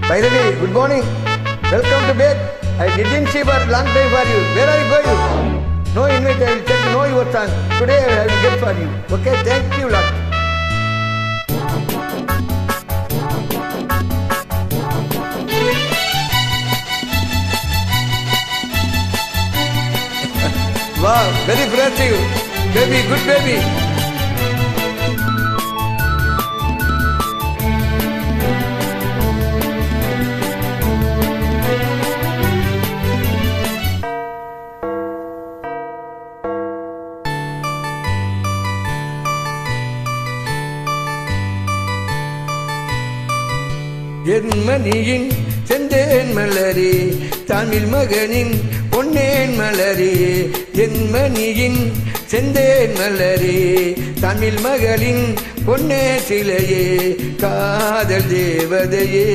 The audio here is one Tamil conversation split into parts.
By the way, good morning. Welcome to bed. I didn't see for long time for you. Where are you going? No invite. I will check to know your son. Today I will get for you. Okay, thank you lot. Wow, very impressive. Baby, good baby. ஜெர்மனியின் செந்தேன் மலரே தமிழ் மகனின் பொன்னேன் மலரே ஜெர்மனியின் செந்தேன் மலரே தமிழ் மகளின் பொன்னே சிலையே காதல் தேவதையே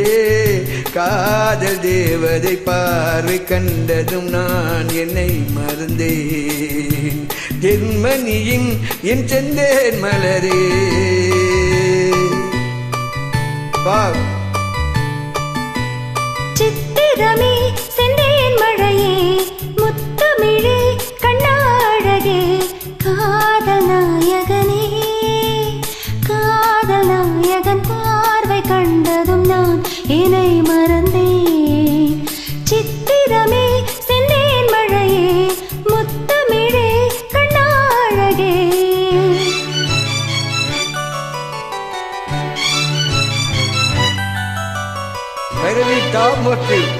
காதல் தேவதை பார்வை கண்டதும் நான் என்னை மறந்தேன் ஜெர்மனியின் என் செந்தேன் மலரே. சித்திரமே செந்தேன் மழையே முத்தமிழே கண்ணாழகே காதல் நாயகனே காதல் நாயகன் பார்வை கண்டதும் நான் என்னை மறந்தேன் சித்திரமே செந்தேன் மழையே முத்தமிழே கண்ணாழகே. Finally, top motive.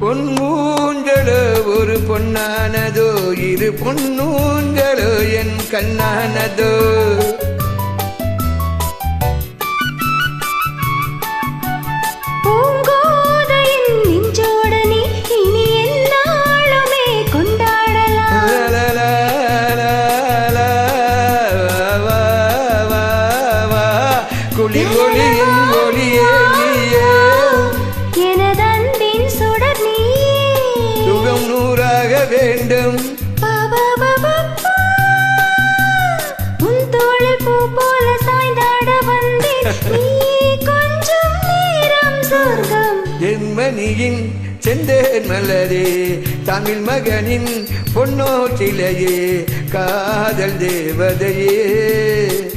பொன்னூஞ்சலோ ஒரு பொன்னானதோ இரு பொன்னூஞ்சலோ என் கண்ணானதோ பூங்கோதையின் நெஞ்சோடு நீ இனி எந்நாளுமே கொண்டாடலாம் குளி ஒளியின் ஒளியே நீயே எனதன்பின் சுடர் நீ சுகம் நூறாக வேண்டும் உன் தோளில் பூ போல சாய்ந்தாட வந்தேன் நீ கொஞ்சம் நேரம் சொர்க்கம். ஜெர்மனியின் செந்தேன் மலரே தமிழ் மகனின் பொன்னோ சிலையே காதல் தேவதையே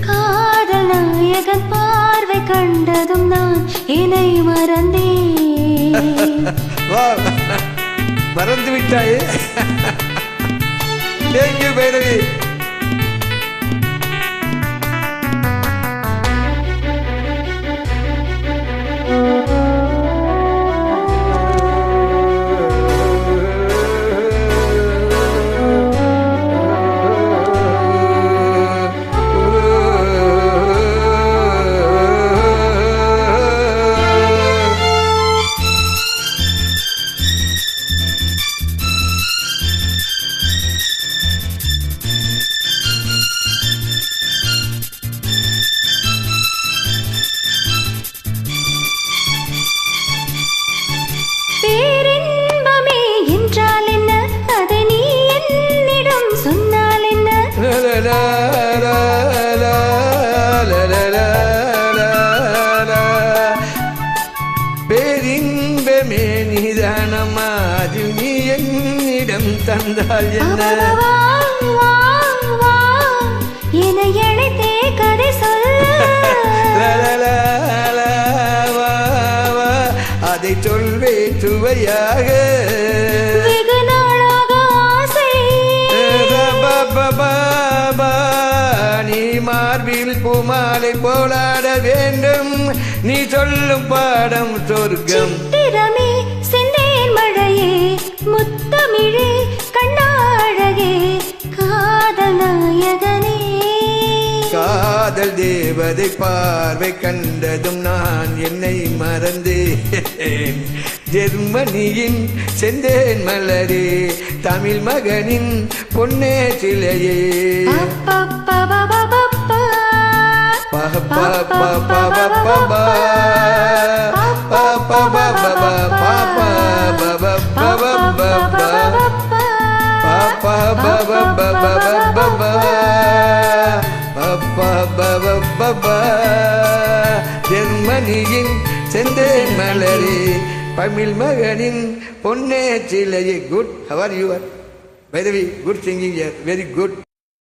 காதல் நாயகன் பார்வை கண்டதும் நான் என்னை மறந்தேன். மறந்து விட்டாயே. தேங்க்யூ பைரவி. பேரின்பமே என்றால் என்ன அதை நீ என்னிடம் சொன்னால் என்ன பேரின்பமே நீதானமா அது நீ என்னிடம் தந்தால் என்ன என அழைத்தே கதை சொல்ல அதை சொல்வேன் சுவையாக வெகு நாளாக ஆசை நீ மார்பில் பூமாலை போலாட வேண்டும் நீ சொல்லும் பாடம் சொர்க்கம். சித்திரமே செந்தேன் மழையே முத்தமிழே கண்ணாழகே காதல் நாயகனே காதல் தேவதை பார்வை கண்டதும் நான் என்னை மறந்தேன் ஜெர்மனியின் செந்தேன் மலரே தமிழ் மகனின் பொன்னே சிலையே ஜெர்மனியின் செந்தேன் மலரே தமிழ் மகனின் பொன்னே சிலையே. Good. How are you? By the way, good singing here. Very good.